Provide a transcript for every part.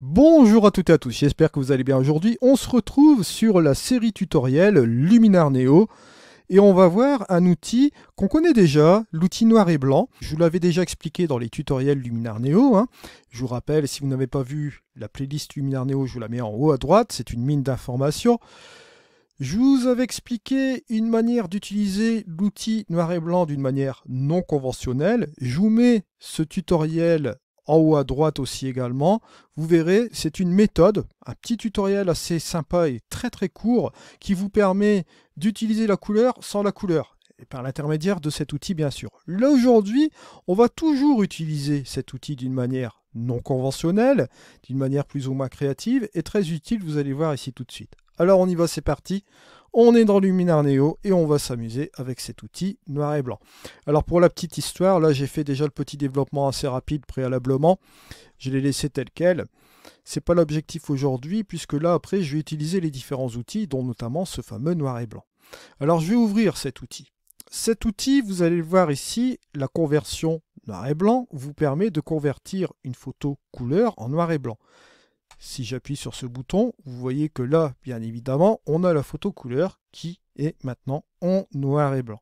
Bonjour à toutes et à tous, j'espère que vous allez bien aujourd'hui. On se retrouve sur la série tutoriel Luminar Neo et on va voir un outil qu'on connaît déjà, l'outil noir et blanc. Je vous l'avais déjà expliqué dans les tutoriels Luminar Neo. Je vous rappelle, si vous n'avez pas vu la playlist Luminar Neo, je vous la mets en haut à droite, c'est une mine d'informations. Je vous avais expliqué une manière d'utiliser l'outil noir et blanc d'une manière non conventionnelle. Je vous mets ce tutoriel en haut à droite aussi également. Vous verrez, c'est une méthode, un petit tutoriel assez sympa et très très court qui vous permet d'utiliser la couleur sans la couleur et par l'intermédiaire de cet outil bien sûr. Là aujourd'hui, on va toujours utiliser cet outil d'une manière non conventionnelle, d'une manière plus ou moins créative et très utile, vous allez voir ici tout de suite. Alors on y va, c'est parti. On est dans Luminar Neo et on va s'amuser avec cet outil noir et blanc. Alors pour la petite histoire, là j'ai fait déjà le petit développement assez rapide préalablement. Je l'ai laissé tel quel. C'est pas l'objectif aujourd'hui puisque là après je vais utiliser les différents outils dont notamment ce fameux noir et blanc. Alors je vais ouvrir cet outil. Cet outil, vous allez le voir ici, la conversion noir et blanc vous permet de convertir une photo couleur en noir et blanc. Si j'appuie sur ce bouton, vous voyez que là, bien évidemment, on a la photo couleur qui est maintenant en noir et blanc.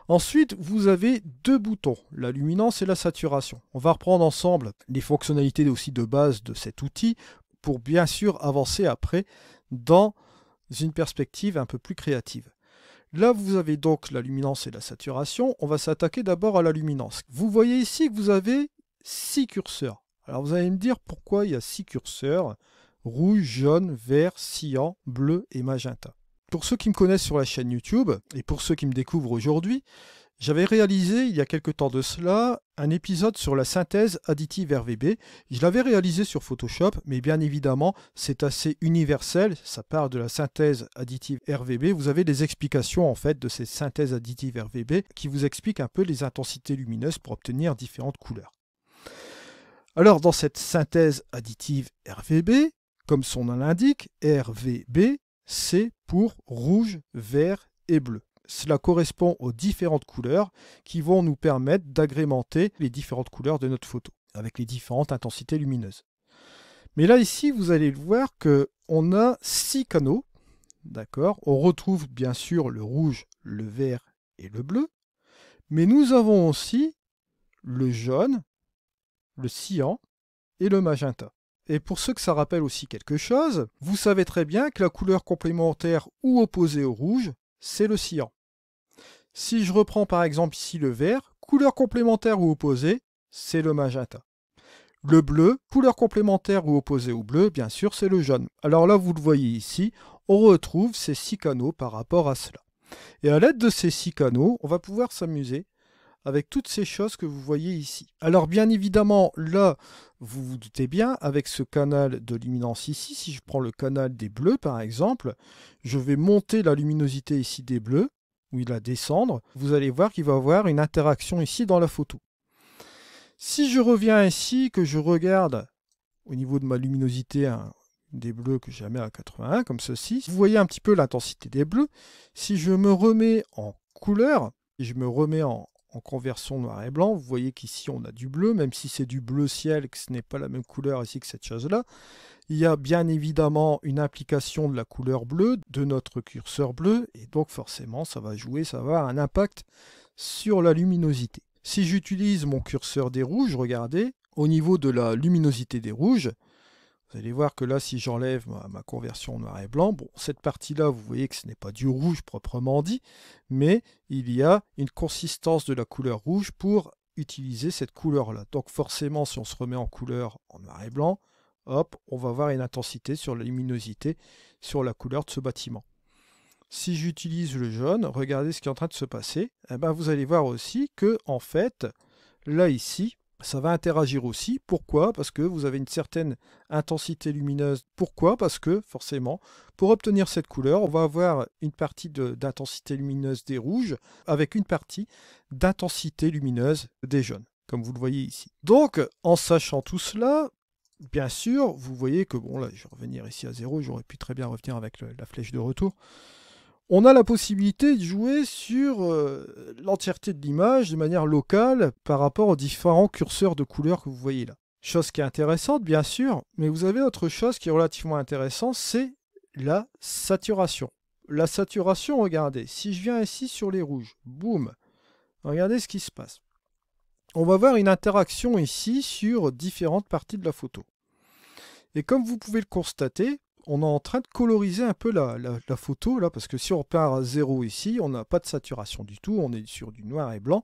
Ensuite, vous avez deux boutons, la luminance et la saturation. On va reprendre ensemble les fonctionnalités aussi de base de cet outil pour bien sûr avancer après dans une perspective un peu plus créative. Là, vous avez donc la luminance et la saturation. On va s'attaquer d'abord à la luminance. Vous voyez ici que vous avez 6 curseurs. Alors vous allez me dire pourquoi il y a 6 curseurs, rouge, jaune, vert, cyan, bleu et magenta. Pour ceux qui me connaissent sur la chaîne YouTube, et pour ceux qui me découvrent aujourd'hui, j'avais réalisé il y a quelque temps de cela un épisode sur la synthèse additive RVB. Je l'avais réalisé sur Photoshop, mais bien évidemment c'est assez universel, ça part de la synthèse additive RVB. Vous avez des explications en fait de ces synthèses additives RVB qui vous expliquent un peu les intensités lumineuses pour obtenir différentes couleurs. Alors dans cette synthèse additive RVB, comme son nom l'indique, RVB, c'est pour rouge, vert et bleu. Cela correspond aux différentes couleurs qui vont nous permettre d'agrémenter les différentes couleurs de notre photo, avec les différentes intensités lumineuses. Mais là ici, vous allez voir qu'on a 6 canaux, d'accord. On retrouve bien sûr le rouge, le vert et le bleu, mais nous avons aussi le jaune, le cyan et le magenta. Et pour ceux que ça rappelle aussi quelque chose, vous savez très bien que la couleur complémentaire ou opposée au rouge, c'est le cyan. Si je reprends par exemple ici le vert, couleur complémentaire ou opposée, c'est le magenta. Le bleu, couleur complémentaire ou opposée au bleu, bien sûr, c'est le jaune. Alors là, vous le voyez ici, on retrouve ces 6 canaux par rapport à cela. Et à l'aide de ces 6 canaux, on va pouvoir s'amuser avec toutes ces choses que vous voyez ici. Alors bien évidemment, là, vous vous doutez bien, avec ce canal de luminance ici, si je prends le canal des bleus par exemple, je vais monter la luminosité ici des bleus, ou il va descendre, vous allez voir qu'il va y avoir une interaction ici dans la photo. Si je reviens ici, que je regarde au niveau de ma luminosité des bleus que j'ai mis à 81, comme ceci, vous voyez un petit peu l'intensité des bleus. Si je me remets en couleur, et je me remets en conversion noir et blanc, vous voyez qu'ici on a du bleu, même si c'est du bleu ciel, que ce n'est pas la même couleur ici que cette chose-là. Il y a bien évidemment une implication de la couleur bleue, de notre curseur bleu, et donc forcément ça va jouer, ça va avoir un impact sur la luminosité. Si j'utilise mon curseur des rouges, regardez, au niveau de la luminosité des rouges, vous allez voir que là, si j'enlève ma conversion noir et blanc, bon, cette partie-là, vous voyez que ce n'est pas du rouge proprement dit, mais il y a une consistance de la couleur rouge pour utiliser cette couleur-là. Donc forcément, si on se remet en couleur en noir et blanc, hop, on va avoir une intensité sur la luminosité, sur la couleur de ce bâtiment. Si j'utilise le jaune, regardez ce qui est en train de se passer. Eh ben, vous allez voir aussi que, en fait, là, ici, ça va interagir aussi. Pourquoi? Parce que vous avez une certaine intensité lumineuse. Pourquoi? Parce que, forcément, pour obtenir cette couleur, on va avoir une partie d'intensité lumineuse des rouges avec une partie d'intensité lumineuse des jaunes, comme vous le voyez ici. Donc, en sachant tout cela, bien sûr, vous voyez que, bon, là, je vais revenir ici à 0, j'aurais pu très bien revenir avec la flèche de retour. On a la possibilité de jouer sur l'entièreté de l'image de manière locale par rapport aux différents curseurs de couleurs que vous voyez là. Chose qui est intéressante, bien sûr, mais vous avez autre chose qui est relativement intéressante, c'est la saturation. La saturation, regardez, si je viens ici sur les rouges, boum, regardez ce qui se passe. On va voir une interaction ici sur différentes parties de la photo. Et comme vous pouvez le constater, on est en train de coloriser un peu la photo, là, parce que si on part à 0 ici, on n'a pas de saturation du tout, on est sur du noir et blanc.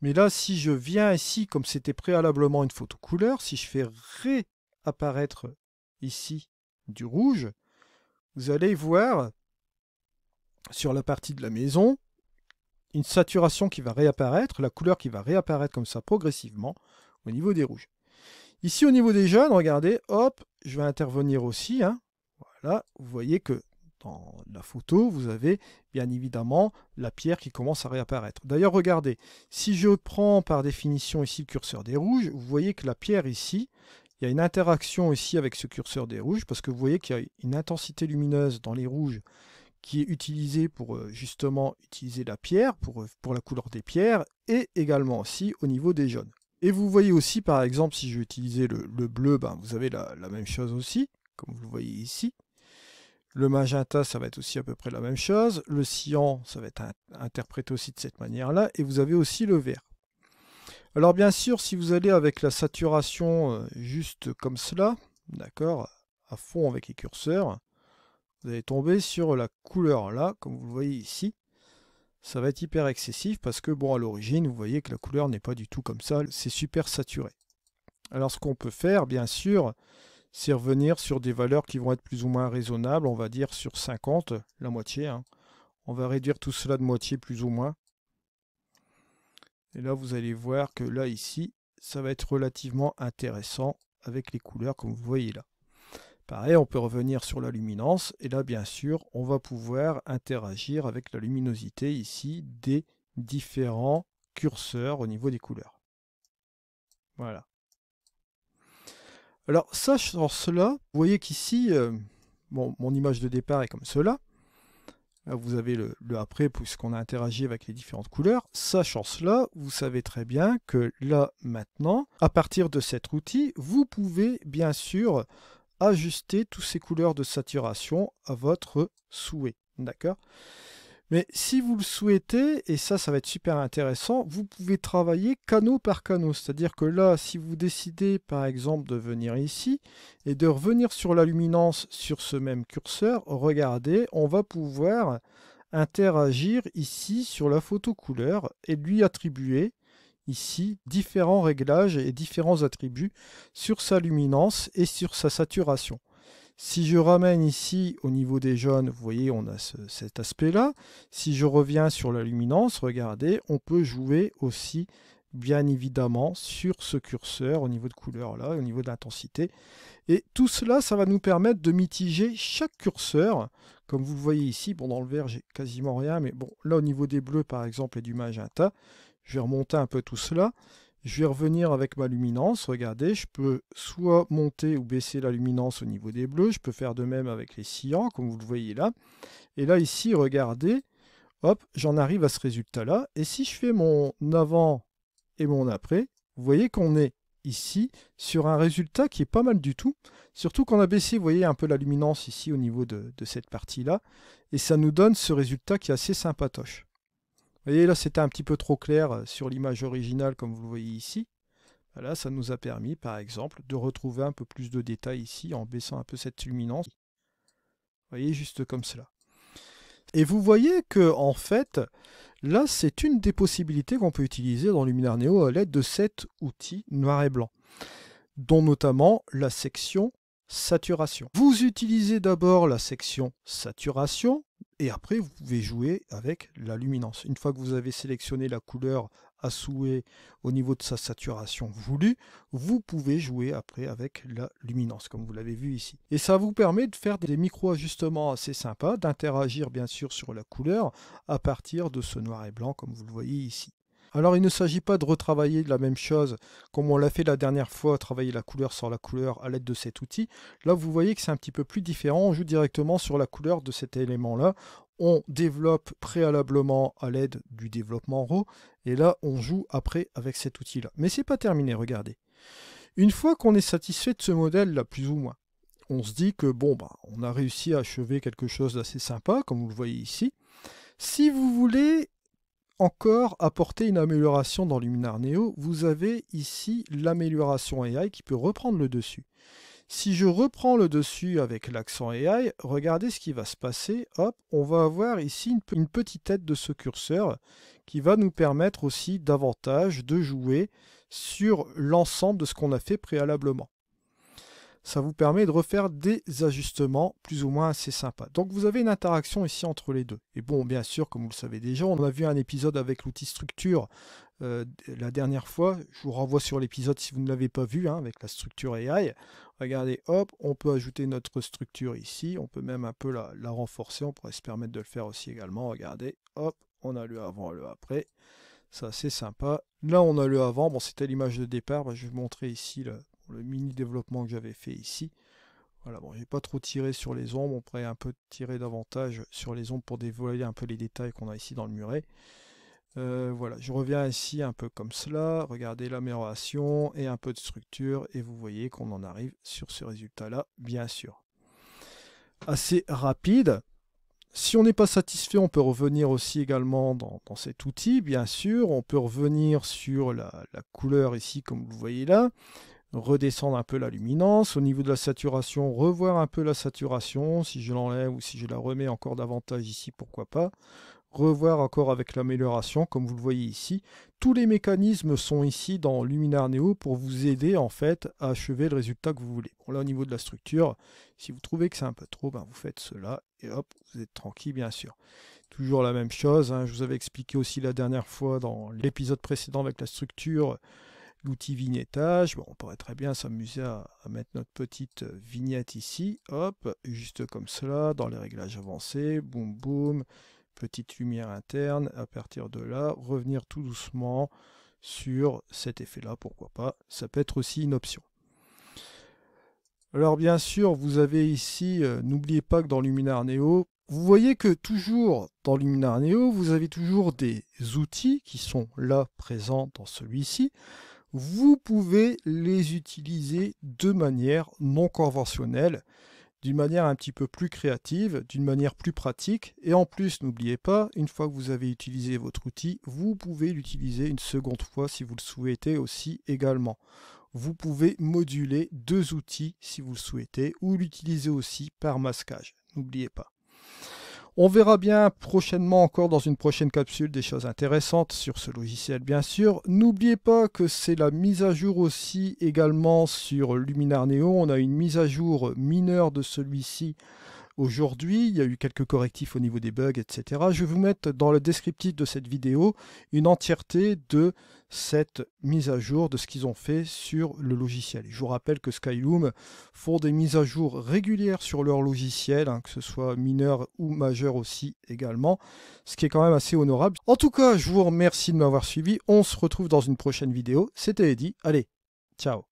Mais là, si je viens ici, comme c'était préalablement une photo couleur, si je fais réapparaître ici du rouge, vous allez voir sur la partie de la maison, une saturation qui va réapparaître, la couleur qui va réapparaître comme ça progressivement au niveau des rouges. Ici, au niveau des jaunes, regardez, hop, je vais intervenir aussi. Hein. Voilà, vous voyez que dans la photo, vous avez bien évidemment la pierre qui commence à réapparaître. D'ailleurs, regardez, si je prends par définition ici le curseur des rouges, vous voyez que la pierre ici, il y a une interaction ici avec ce curseur des rouges, parce que vous voyez qu'il y a une intensité lumineuse dans les rouges qui est utilisée pour justement utiliser la pierre, pour la couleur des pierres, et également aussi au niveau des jaunes. Et vous voyez aussi, par exemple, si je vais utiliser le bleu, ben, vous avez la même chose aussi, comme vous le voyez ici. Le magenta, ça va être aussi à peu près la même chose. Le cyan, ça va être interprété aussi de cette manière-là. Et vous avez aussi le vert. Alors bien sûr, si vous allez avec la saturation juste comme cela, d'accord, à fond avec les curseurs, vous allez tomber sur la couleur là, comme vous le voyez ici. Ça va être hyper excessif parce que, bon, à l'origine, vous voyez que la couleur n'est pas du tout comme ça. C'est super saturé. Alors ce qu'on peut faire, bien sûr, c'est revenir sur des valeurs qui vont être plus ou moins raisonnables, on va dire sur 50, la moitié. Hein. On va réduire tout cela de moitié plus ou moins. Et là, vous allez voir que là, ici, ça va être relativement intéressant avec les couleurs comme vous voyez là. Pareil, on peut revenir sur la luminance. Et là, bien sûr, on va pouvoir interagir avec la luminosité ici des différents curseurs au niveau des couleurs. Voilà. Alors, sachant cela, vous voyez qu'ici, bon, mon image de départ est comme cela. Là, vous avez le après, puisqu'on a interagi avec les différentes couleurs. Sachant cela, vous savez très bien que là, maintenant, à partir de cet outil, vous pouvez bien sûr ajuster toutes ces couleurs de saturation à votre souhait. D'accord ? Mais si vous le souhaitez, et ça va être super intéressant, vous pouvez travailler canot par canot. C'est-à-dire que là, si vous décidez par exemple de venir ici et de revenir sur la luminance sur ce même curseur, regardez, on va pouvoir interagir ici sur la photo couleur et lui attribuer ici différents réglages et différents attributs sur sa luminance et sur sa saturation. Si je ramène ici au niveau des jaunes, vous voyez, on a cet aspect-là. Si je reviens sur la luminance, regardez, on peut jouer aussi, bien évidemment, sur ce curseur au niveau de couleur là, au niveau d'intensité. Et tout cela, ça va nous permettre de mitiger chaque curseur. Comme vous le voyez ici, bon, dans le vert, j'ai quasiment rien, mais bon, là, au niveau des bleus, par exemple, et du magenta, je vais remonter un peu tout cela. Je vais revenir avec ma luminance. Regardez, je peux soit monter ou baisser la luminance au niveau des bleus. Je peux faire de même avec les cyans, comme vous le voyez là. Et là, ici, regardez, hop, j'en arrive à ce résultat-là. Et si je fais mon avant et mon après, vous voyez qu'on est ici sur un résultat qui est pas mal du tout. Surtout qu'on a baissé, vous voyez, un peu la luminance ici au niveau de cette partie-là. Et ça nous donne ce résultat qui est assez sympatoche. Vous voyez, là, c'était un petit peu trop clair sur l'image originale, comme vous le voyez ici. Voilà, ça nous a permis, par exemple, de retrouver un peu plus de détails ici, en baissant un peu cette luminance. Vous voyez, juste comme cela. Et vous voyez que, en fait, là, c'est une des possibilités qu'on peut utiliser dans Luminar Neo à l'aide de cet outil noir et blanc, dont notamment la section saturation. Vous utilisez d'abord la section saturation, et après, vous pouvez jouer avec la luminance. Une fois que vous avez sélectionné la couleur à souhait au niveau de sa saturation voulue, vous pouvez jouer après avec la luminance, comme vous l'avez vu ici. Et ça vous permet de faire des micro-ajustements assez sympas, d'interagir bien sûr sur la couleur à partir de ce noir et blanc, comme vous le voyez ici. Alors il ne s'agit pas de retravailler la même chose comme on l'a fait la dernière fois, travailler la couleur sur la couleur à l'aide de cet outil. Là vous voyez que c'est un petit peu plus différent, on joue directement sur la couleur de cet élément-là. On développe préalablement à l'aide du développement RAW et là on joue après avec cet outil-là. Mais c'est pas terminé, regardez. Une fois qu'on est satisfait de ce modèle là, plus ou moins, on se dit que bon, on a réussi à achever quelque chose d'assez sympa, comme vous le voyez ici. Si vous voulez encore apporter une amélioration dans Luminar Neo, vous avez ici l'amélioration AI qui peut reprendre le dessus. Si je reprends le dessus avec l'accent AI, regardez ce qui va se passer. Hop, on va avoir ici une petite tête de ce curseur qui va nous permettre aussi davantage de jouer sur l'ensemble de ce qu'on a fait préalablement. Ça vous permet de refaire des ajustements plus ou moins assez sympas. Donc vous avez une interaction ici entre les deux. Et bon, bien sûr, comme vous le savez déjà, on a vu un épisode avec l'outil structure la dernière fois. Je vous renvoie sur l'épisode si vous ne l'avez pas vu, avec la structure AI. Regardez, hop, on peut ajouter notre structure ici. On peut même un peu la renforcer. On pourrait se permettre de le faire aussi également. Regardez, hop, on a le avant, le après. Ça, c'est sympa. Là, on a le avant. Bon, c'était l'image de départ. Je vais vous montrer ici le mini développement que j'avais fait ici. Voilà, bon, j'ai pas trop tiré sur les ombres, on pourrait un peu tirer davantage sur les ombres pour dévoiler un peu les détails qu'on a ici dans le muret. Voilà, je reviens ici un peu comme cela, regardez l'amélioration et un peu de structure, et vous voyez qu'on en arrive sur ce résultat-là, bien sûr. Assez rapide. Si on n'est pas satisfait, on peut revenir aussi également dans cet outil, bien sûr. On peut revenir sur la couleur ici, comme vous le voyez là. Redescendre un peu la luminance. Au niveau de la saturation, revoir un peu la saturation. Si je l'enlève ou si je la remets encore davantage ici, pourquoi pas. Revoir encore avec l'amélioration, comme vous le voyez ici. Tous les mécanismes sont ici dans Luminar Neo pour vous aider en fait à achever le résultat que vous voulez. Bon, là au niveau de la structure, si vous trouvez que c'est un peu trop, vous faites cela et hop, vous êtes tranquille bien sûr. Toujours la même chose, je vous avais expliqué aussi la dernière fois dans l'épisode précédent avec la structure, l'outil vignettage. Bon, on pourrait très bien s'amuser à mettre notre petite vignette ici, hop, juste comme cela, dans les réglages avancés, boum boum, petite lumière interne, à partir de là, revenir tout doucement sur cet effet-là, pourquoi pas, ça peut être aussi une option. Alors bien sûr, vous avez ici, n'oubliez pas que dans Luminar Neo, vous voyez que toujours dans Luminar Neo, vous avez toujours des outils qui sont là présents dans celui-ci. Vous pouvez les utiliser de manière non conventionnelle, d'une manière un petit peu plus créative, d'une manière plus pratique. Et en plus, n'oubliez pas, une fois que vous avez utilisé votre outil, vous pouvez l'utiliser une seconde fois si vous le souhaitez aussi également. Vous pouvez moduler deux outils si vous le souhaitez, ou l'utiliser aussi par masquage. N'oubliez pas. On verra bien prochainement encore dans une prochaine capsule des choses intéressantes sur ce logiciel bien sûr. N'oubliez pas que c'est la mise à jour aussi également sur Luminar Neo. On a une mise à jour mineure de celui-ci aujourd'hui. Il y a eu quelques correctifs au niveau des bugs, etc. Je vais vous mettre dans le descriptif de cette vidéo une entièreté de cette mise à jour de ce qu'ils ont fait sur le logiciel. Je vous rappelle que Skyloom font des mises à jour régulières sur leur logiciel, que ce soit mineur ou majeur aussi également, ce qui est quand même assez honorable. En tout cas, je vous remercie de m'avoir suivi. On se retrouve dans une prochaine vidéo. C'était Eddy. Allez, ciao.